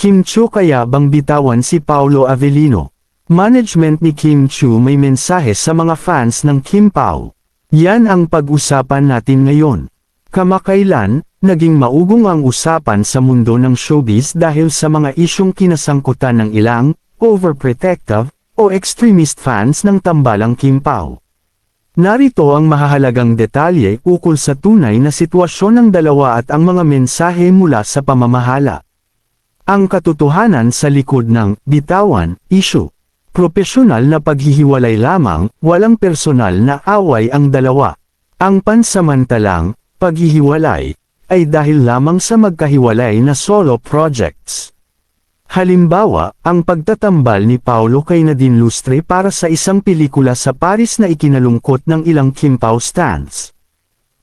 Kim Chiu kaya bang bitawan si Paolo Avellino? Management ni Kim Chiu may mensahe sa mga fans ng Kim Pao. Yan ang pag-usapan natin ngayon. Kamakailan, naging maugong ang usapan sa mundo ng showbiz dahil sa mga isyong kinasangkutan ng ilang, overprotective, o extremist fans ng tambalang Kim Pao. Narito ang mahahalagang detalye ukol sa tunay na sitwasyon ng dalawa at ang mga mensahe mula sa pamamahala. Ang katotohanan sa likod ng bitawan issue. Propesyonal na paghihiwalay lamang, walang personal na away ang dalawa. Ang pansamantalang paghihiwalay ay dahil lamang sa magkahiwalay na solo projects. Halimbawa, ang pagtatambal ni Paolo kay Nadine Lustre para sa isang pelikula sa Paris na ikinalungkot ng ilang Kim Pao stans.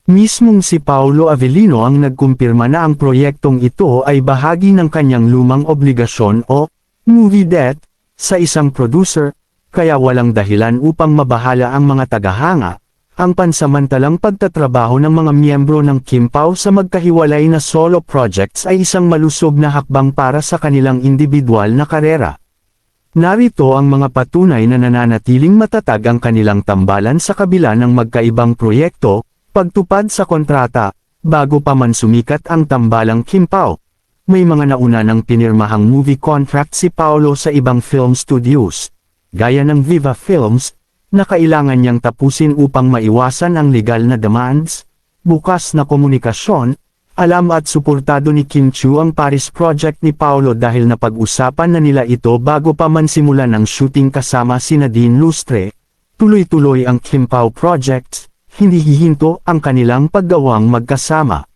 Mismong si Paolo Avellino ang nagkumpirma na ang proyektong ito ay bahagi ng kanyang lumang obligasyon o movie debt sa isang producer, kaya walang dahilan upang mabahala ang mga tagahanga. Ang pansamantalang pagtatrabaho ng mga miyembro ng Kim Pao sa magkahiwalay na solo projects ay isang malusog na hakbang para sa kanilang individual na karera. Narito ang mga patunay na nananatiling matatag ang kanilang tambalan sa kabila ng magkaibang proyekto, pagtupad sa kontrata, bago pa man sumikat ang tambalang Kim Pao. May mga nauna ng pinirmahang movie contract si Paolo sa ibang film studios, gaya ng Viva Films, na kailangan niyang tapusin upang maiwasan ang legal na demands. Bukas na komunikasyon, alam at suportado ni Kim Chiu ang Paris project ni Paolo dahil napag-usapan na nila ito bago pa man simulan ang shooting kasama si Nadine Lustre. Tuloy-tuloy ang Kim Pao projects, hindi hihinto ang kanilang paggawang magkasama.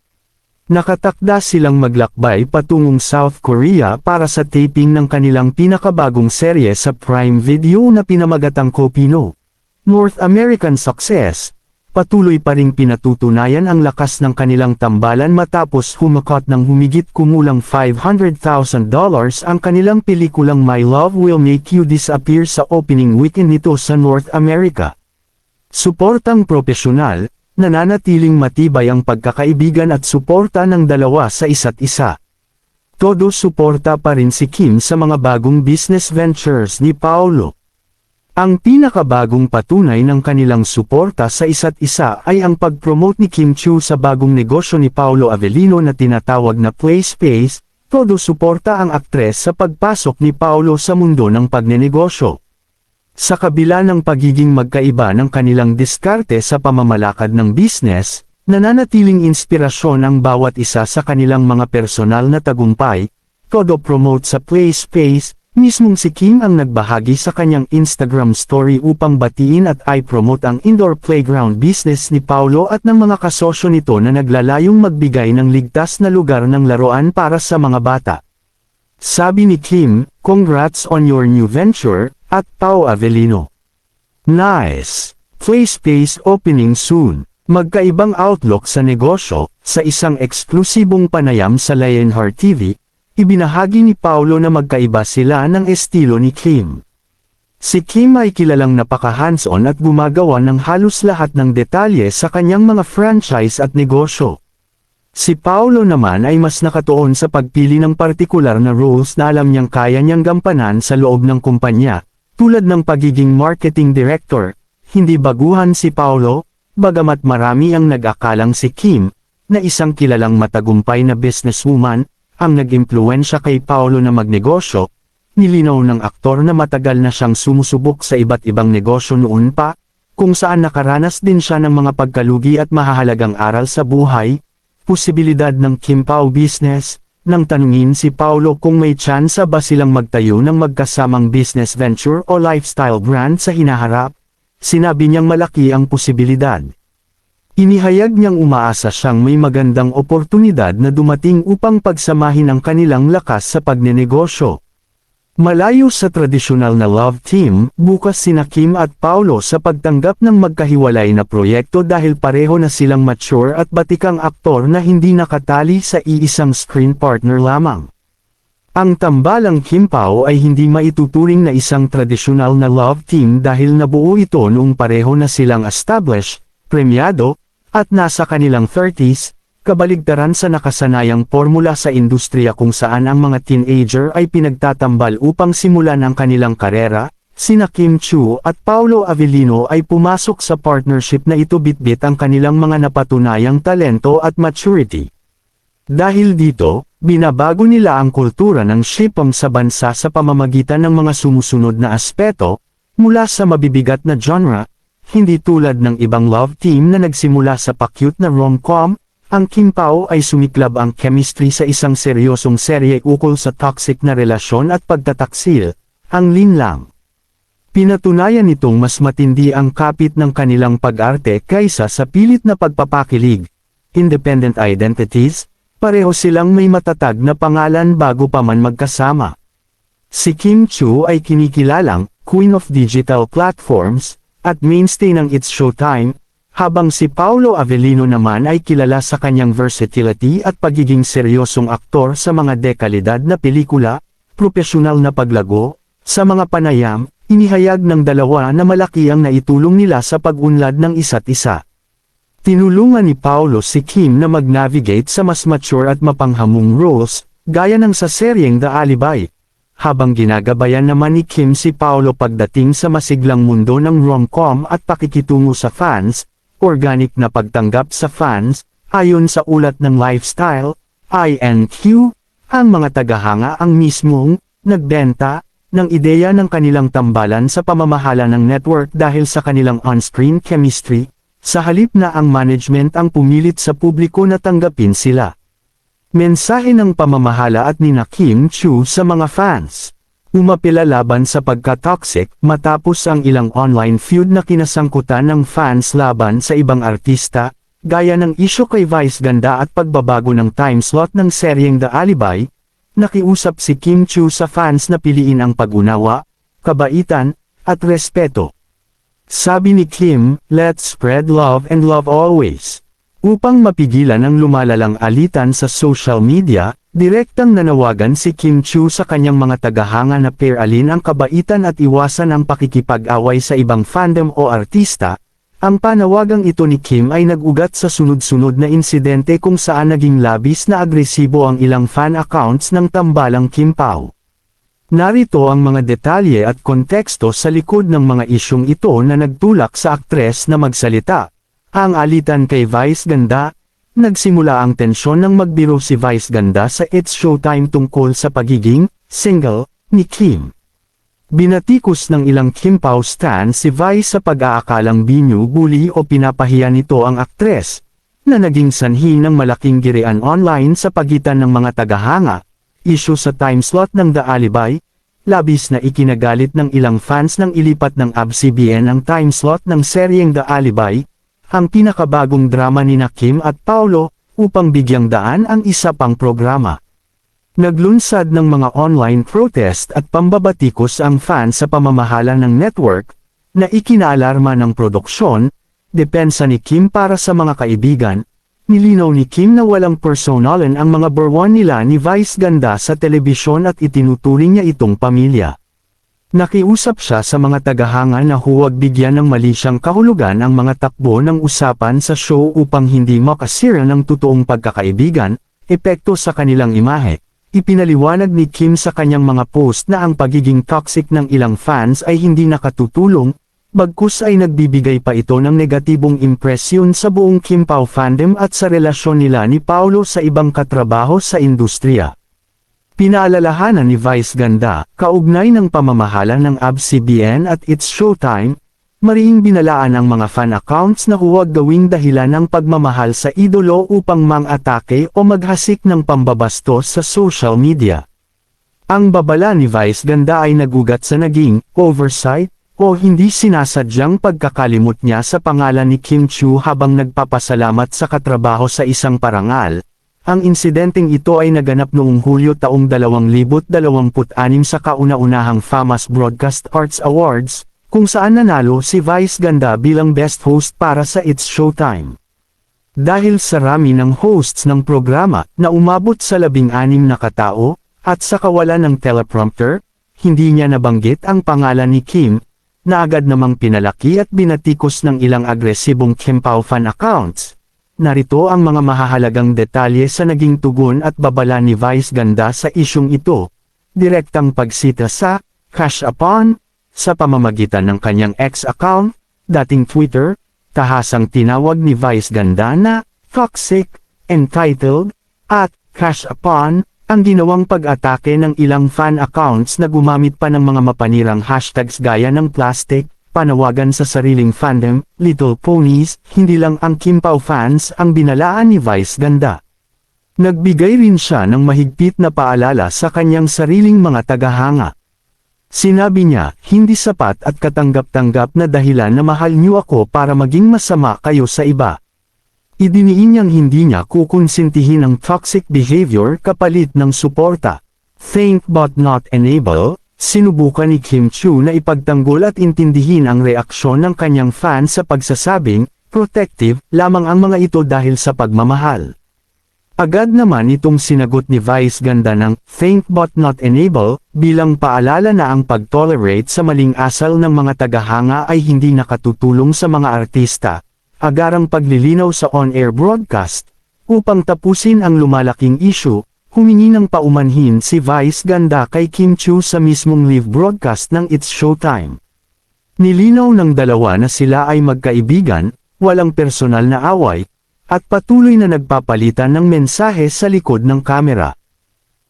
Nakatakda silang maglakbay patungong South Korea para sa taping ng kanilang pinakabagong serye sa Prime Video na pinamagatang Kopino. North American Success, patuloy pa ring pinatutunayan ang lakas ng kanilang tambalan matapos humakot ng humigit kumulang $500,000 ang kanilang pelikulang My Love Will Make You Disappear sa opening weekend nito sa North America. Suportang propesyonal, nananatiling matibay ang pagkakaibigan at suporta ng dalawa sa isa't isa. Todo suporta pa rin si Kim sa mga bagong business ventures ni Paolo. Ang pinakabagong patunay ng kanilang suporta sa isa't isa ay ang pag-promote ni Kim Chiu sa bagong negosyo ni Paolo Avellino na tinatawag na PlaySpace. Todo suporta ang aktres sa pagpasok ni Paolo sa mundo ng pagnenegosyo. Sa kabila ng pagiging magkaiba ng kanilang diskarte sa pamamalakad ng business, nananatiling inspirasyon ang bawat isa sa kanilang mga personal na tagumpay. Todo promote sa PlaySpace. Mismong si Kim ang nagbahagi sa kanyang Instagram story upang batiin at i-promote ang indoor playground business ni Paolo at ng mga kasosyo nito na naglalayong magbigay ng ligtas na lugar ng laruan para sa mga bata. Sabi ni Kim, "Congrats on your new venture, at Pao Avellino. Nice! PlaySpace opening soon." Magkaibang outlook sa negosyo, sa isang eksklusibong panayam sa Lionheart TV, ibinahagi ni Paolo na magkaiba sila ng estilo ni Kim. Si Kim ay kilalang napaka-hands-on at gumagawa ng halos lahat ng detalye sa kanyang mga franchise at negosyo. Si Paolo naman ay mas nakatuon sa pagpili ng partikular na roles na alam niyang kaya niyang gampanan sa loob ng kumpanya, tulad ng pagiging marketing director. Hindi baguhan si Paolo, bagamat marami ang nag-akalang si Kim, na isang kilalang matagumpay na businesswoman, ang nag-impluwensya kay Paolo na magnegosyo. Nilinaw ng aktor na matagal na siyang sumusubok sa iba't ibang negosyo noon pa, kung saan nakaranas din siya ng mga pagkalugi at mahahalagang aral sa buhay. Posibilidad ng Kim Pao business. Nang tanungin si Paolo kung may tsansa ba silang magtayo ng magkasamang business venture o lifestyle brand sa hinaharap, sinabi niyang malaki ang posibilidad. Inihayag niyang umaasa siyang may magandang oportunidad na dumating upang pagsamahin ang kanilang lakas sa pagnenegosyo. Malayo sa tradisyonal na love team, bukas sina Kim at Paolo sa pagtanggap ng magkahiwalay na proyekto dahil pareho na silang mature at batikang aktor na hindi nakatali sa iisang screen partner lamang. Ang tambalang Kim Pao ay hindi maituturing na isang tradisyonal na love team dahil nabuo ito noong pareho na silang established, premyado, at nasa kanilang 30s, kabaligtaran sa nakasanayang formula sa industriya kung saan ang mga teenager ay pinagtatambal upang simulan ang kanilang karera. Sina Kim Chiu at Paolo Avellino ay pumasok sa partnership na ito bitbit ang kanilang mga napatunayang talento at maturity. Dahil dito, binabago nila ang kultura ng shipom sa bansa sa pamamagitan ng mga sumusunod na aspeto, mula sa mabibigat na genre, hindi tulad ng ibang love team na nagsimula sa pa-cute na rom-com, ang Kim Pao ay sumiklab ang chemistry sa isang seryosong serye ukol sa toxic na relasyon at pagtataksil, ang linlang. Pinatunayan nitong mas matindi ang kapit ng kanilang pag-arte kaysa sa pilit na pagpapakilig. Independent identities, pareho silang may matatag na pangalan bago pa man magkasama. Si Kim Chiu ay kinikilalang Queen of Digital Platforms at mainstay ng It's Showtime, habang si Paolo Avellino naman ay kilala sa kanyang versatility at pagiging seryosong aktor sa mga dekalidad na pelikula, propesyonal na paglago, sa mga panayam. Inihayag ng dalawa na malaki ang naitulong nila sa pag-unlad ng isa't isa. Tinulungan ni Paolo si Kim na mag-navigate sa mas mature at mapanghamong roles, gaya ng sa seryeng The Alibi. Habang ginagabayan naman ni Kim si Paolo pagdating sa masiglang mundo ng rom-com at pakikitungo sa fans, organic na pagtanggap sa fans, ayon sa ulat ng Lifestyle, INQ, ang mga tagahanga ang mismong nagbenta ng ideya ng kanilang tambalan sa pamamahala ng network dahil sa kanilang on-screen chemistry, sa halip na ang management ang pumilit sa publiko na tanggapin sila. Mensahe ng pamamahala at nina Kim Chiu sa mga fans. Umapila laban sa pagka-toxic matapos ang ilang online feud na kinasangkutan ng fans laban sa ibang artista, gaya ng isyu kay Vice Ganda at pagbabago ng time slot ng seryeng The Alibi. Nakiusap si Kim Chiu sa fans na piliin ang pag-unawa, kabaitan, at respeto. Sabi ni Kim, "Let's spread love and love always." Upang mapigilan ang lumalalang alitan sa social media, direktang nanawagan si Kim Chiu sa kanyang mga tagahanga na pairalin ang kabaitan at iwasan ang pakikipag-away sa ibang fandom o artista. Ang panawagang ito ni Kim ay nag-ugat sa sunod-sunod na insidente kung saan naging labis na agresibo ang ilang fan accounts ng tambalang Kim Pao. Narito ang mga detalye at konteksto sa likod ng mga isyong ito na nagtulak sa aktres na magsalita. Ang alitan kay Vice Ganda, nagsimula ang tensyon nang magbiro si Vice Ganda sa It's Showtime tungkol sa pagiging single ni Kim. Binatikos ng ilang Kim Pao stan si Vice sa pag-aakalang binubuli o pinapahiya nito ang aktres, na naging sanhi ng malaking girian online sa pagitan ng mga tagahanga. Issue sa time slot ng The Alibi, labis na ikinagalit ng ilang fans nang ilipat ng ABS-CBN ang time slot ng seryeng The Alibi, ang pinakabagong drama ni Kim at Paolo, upang bigyang daan ang isa pang programa. Naglunsad ng mga online protest at pambabatikos ang fans sa pamamahala ng network, na ikinaalarma ng produksyon. Depensa ni Kim para sa mga kaibigan, nilinaw ni Kim na walang personalan ang mga burwan nila ni Vice Ganda sa telebisyon at itinuturing niya itong pamilya. Nakiusap siya sa mga tagahanga na huwag bigyan ng mali siyang kahulugan ang mga takbo ng usapan sa show upang hindi makasira ng totoong pagkakaibigan, epekto sa kanilang imahe. Ipinaliwanag ni Kim sa kanyang mga post na ang pagiging toxic ng ilang fans ay hindi nakatutulong, bagkus ay nagbibigay pa ito ng negatibong impresyon sa buong Kim Pao fandom at sa relasyon nila ni Paolo sa ibang katrabaho sa industriya. Pinaalalahanan ni Vice Ganda, kaugnay ng pamamahala ng ABS-CBN at It's Showtime, mariing binalaan ang mga fan accounts na huwag gawing dahilan ng pagmamahal sa idolo upang mang-atake o maghasik ng pambabastos sa social media. Ang babala ni Vice Ganda ay nagugat sa naging oversight o hindi sinasadyang pagkakalimot niya sa pangalan ni Kim Chiu habang nagpapasalamat sa katrabaho sa isang parangal. Ang insidenteng ito ay naganap noong Hulyo taong 2026 sa kauna-unahang Famous Broadcast Arts Awards, kung saan nanalo si Vice Ganda bilang Best Host para sa It's Showtime. Dahil sa rami ng hosts ng programa na umabot sa 16 na katao, at sa kawalan ng teleprompter, hindi niya nabanggit ang pangalan ni Kim, na agad namang pinalaki at binatikos ng ilang agresibong Kim Pao fan accounts. narito ang mga mahahalagang detalye sa naging tugon at babala ni Vice Ganda sa isyung ito. Direktang pagsita sa Cash Upon, sa pamamagitan ng kanyang X account, dating Twitter, tahasang tinawag ni Vice Ganda na toxic, entitled, at Cash Upon, ang ginawang pag-atake ng ilang fan accounts na gumamit pa ng mga mapanirang hashtags gaya ng plastic, panawagan sa sariling fandom, Little Ponies. Hindi lang ang Kim Pao fans ang binalaan ni Vice Ganda. Nagbigay rin siya ng mahigpit na paalala sa kanyang sariling mga tagahanga. Sinabi niya, hindi sapat at katanggap-tanggap na dahilan na mahal niyo ako para maging masama kayo sa iba. Idiniin niyang hindi niya kukonsintihin ang toxic behavior kapalit ng suporta. Think but not enable. Sinubukan ni Kim Chiu na ipagtanggol at intindihin ang reaksyon ng kanyang fans sa pagsasabing, protective lamang ang mga ito dahil sa pagmamahal. Agad naman itong sinagot ni Vice Ganda ng think but not enable, bilang paalala na ang pag-tolerate sa maling asal ng mga tagahanga ay hindi nakatutulong sa mga artista. Agarang paglilinaw sa on-air broadcast, upang tapusin ang lumalaking issue. Humingi ng paumanhin si Vice Ganda kay Kim Chiu sa mismong live broadcast ng It's Showtime. Nilinaw ng dalawa na sila ay magkaibigan, walang personal na away, at patuloy na nagpapalitan ng mensahe sa likod ng kamera.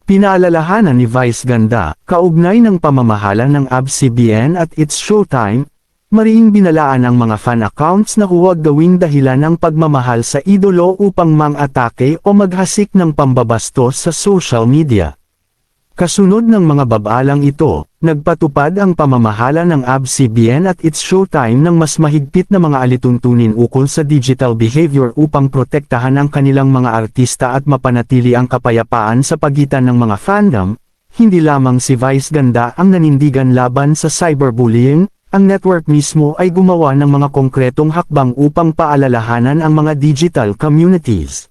Pinaalalahanan ni Vice Ganda, kaugnay ng pamamahala ng ABS-CBN at It's Showtime, mariing binalaan ang mga fan accounts na huwag gawing dahilan ng pagmamahal sa idolo upang mang-atake o maghasik ng pambabastos sa social media. Kasunod ng mga babalang ito, nagpatupad ang pamamahala ng ABS-CBN at It's Showtime ng mas mahigpit na mga alituntunin ukol sa digital behavior upang protektahan ang kanilang mga artista at mapanatili ang kapayapaan sa pagitan ng mga fandom. Hindi lamang si Vice Ganda ang nanindigan laban sa cyberbullying, ang network mismo ay gumawa ng mga konkretong hakbang upang paalalahanan ang mga digital communities.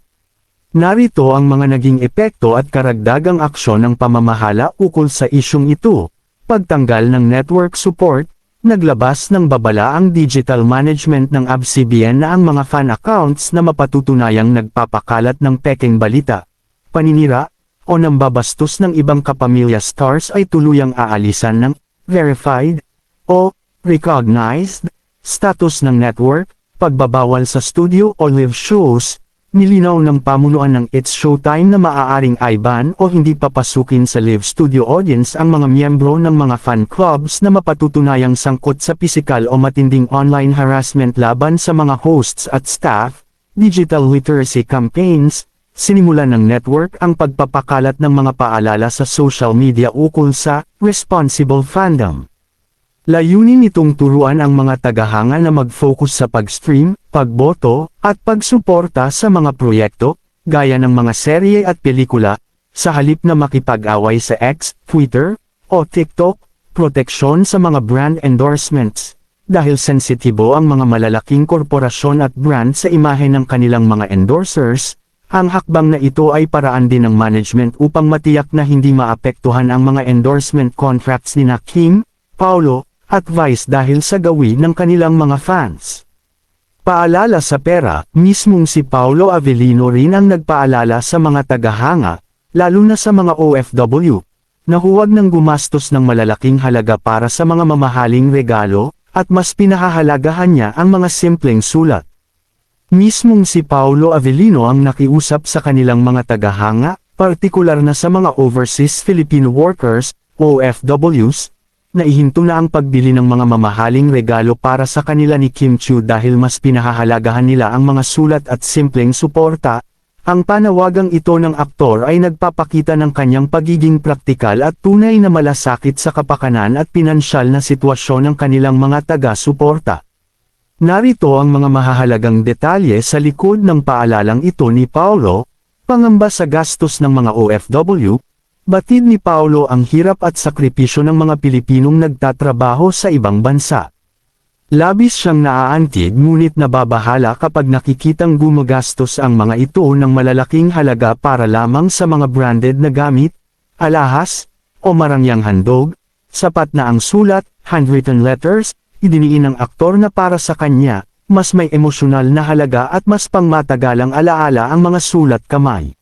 Narito ang mga naging epekto at karagdagang aksyon ng pamamahala ukol sa isyung ito. Pagtanggal ng network support, naglabas ng babala ang digital management ng ABS-CBN na ang mga fan accounts na mapatutunayang nagpapakalat ng pekeng balita, paninira, o nambabastos ng ibang kapamilya stars ay tuluyang aalisan ng verified o recognized status ng network. Pagbabawal sa studio o live shows. Nilinaw ng pamunuan ng It's Showtime na maaaring i-ban o hindi papasukin sa live studio audience ang mga miyembro ng mga fan clubs na mapatutunayang sangkot sa pisikal o matinding online harassment laban sa mga hosts at staff. Digital literacy campaigns. Sinimulan ng network ang pagpapakalat ng mga paalala sa social media ukol sa responsible fandom. Layunin nitong turuan ang mga tagahanga na mag-focus sa pag-stream, pagboto, at pagsuporta sa mga proyekto, gaya ng mga serye at pelikula, sa halip na makipag-away sa X, Twitter, o TikTok. Proteksyon sa mga brand endorsements. Dahil sensitibo ang mga malalaking korporasyon at brand sa imahe ng kanilang mga endorsers, ang hakbang na ito ay paraan din ng management upang matiyak na hindi maapektuhan ang mga endorsement contracts ni Kim, Paulo, at Vice dahil sa gawi ng kanilang mga fans. Paalala sa pera, mismong si Paolo Avellino rin ang nagpaalala sa mga tagahanga, lalo na sa mga OFW, na huwag nang gumastos ng malalaking halaga para sa mga mamahaling regalo, at mas pinahahalagahan niya ang mga simpleng sulat. Mismong si Paolo Avellino ang nakiusap sa kanilang mga tagahanga, partikular na sa mga overseas Filipino workers, OFWs, na ihinto na ang pagbili ng mga mamahaling regalo para sa kanila ni Kim Chiu dahil mas pinahahalagahan nila ang mga sulat at simpleng suporta. Ang panawagang ito ng aktor ay nagpapakita ng kanyang pagiging praktikal at tunay na malasakit sa kapakanan at pinansyal na sitwasyon ng kanilang mga taga-suporta. Narito ang mga mahahalagang detalye sa likod ng paalalang ito ni Paolo. Pangamba sa gastos ng mga OFW. Batid ni Paolo ang hirap at sakripisyo ng mga Pilipinong nagtatrabaho sa ibang bansa. Labis siyang naaantig ngunit nababahala kapag nakikitang gumagastos ang mga ito ng malalaking halaga para lamang sa mga branded na gamit, alahas, o marangyang handog. Sapat na ang sulat, handwritten letters. Idiniin ng aktor na para sa kanya, mas may emosyonal na halaga at mas pangmatagalang alaala ang mga sulat kamay.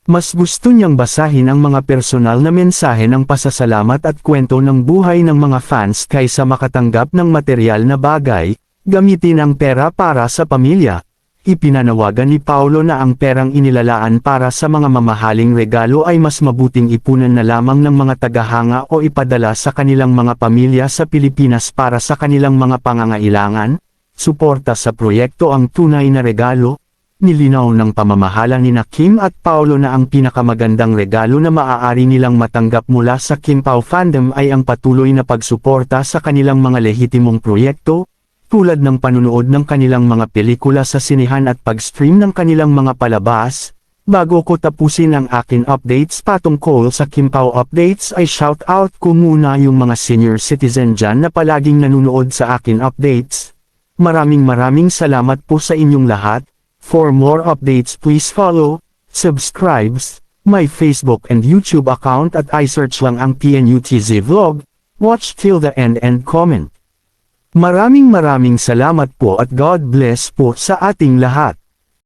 Mas gusto niyang basahin ang mga personal na mensahe ng pasasalamat at kwento ng buhay ng mga fans kaysa makatanggap ng material na bagay, gamitin ang pera para sa pamilya. Ipinanawagan ni Paulo na ang perang inilalaan para sa mga mamahaling regalo ay mas mabuting ipunan na lamang ng mga tagahanga o ipadala sa kanilang mga pamilya sa Pilipinas para sa kanilang mga pangangailangan. Suporta sa proyekto ang tunay na regalo. Nilinaw ng pamamahala ni Kim at Paulo na ang pinakamagandang regalo na maaari nilang matanggap mula sa Kim Pao fandom ay ang patuloy na pagsuporta sa kanilang mga lehitimong proyekto, tulad ng panunood ng kanilang mga pelikula sa sinehan at pag-stream ng kanilang mga palabas. Bago ko tapusin ang akin updates patungkol sa Kim Pao updates ay shoutout ko muna yung mga senior citizen dyan na palaging nanunood sa akin updates. Maraming salamat po sa inyong lahat. For more updates please follow, subscribes, my Facebook and YouTube account at iSearch lang ang PNUTZ Vlog. Watch till the end and comment. Maraming salamat po at God bless po sa ating lahat.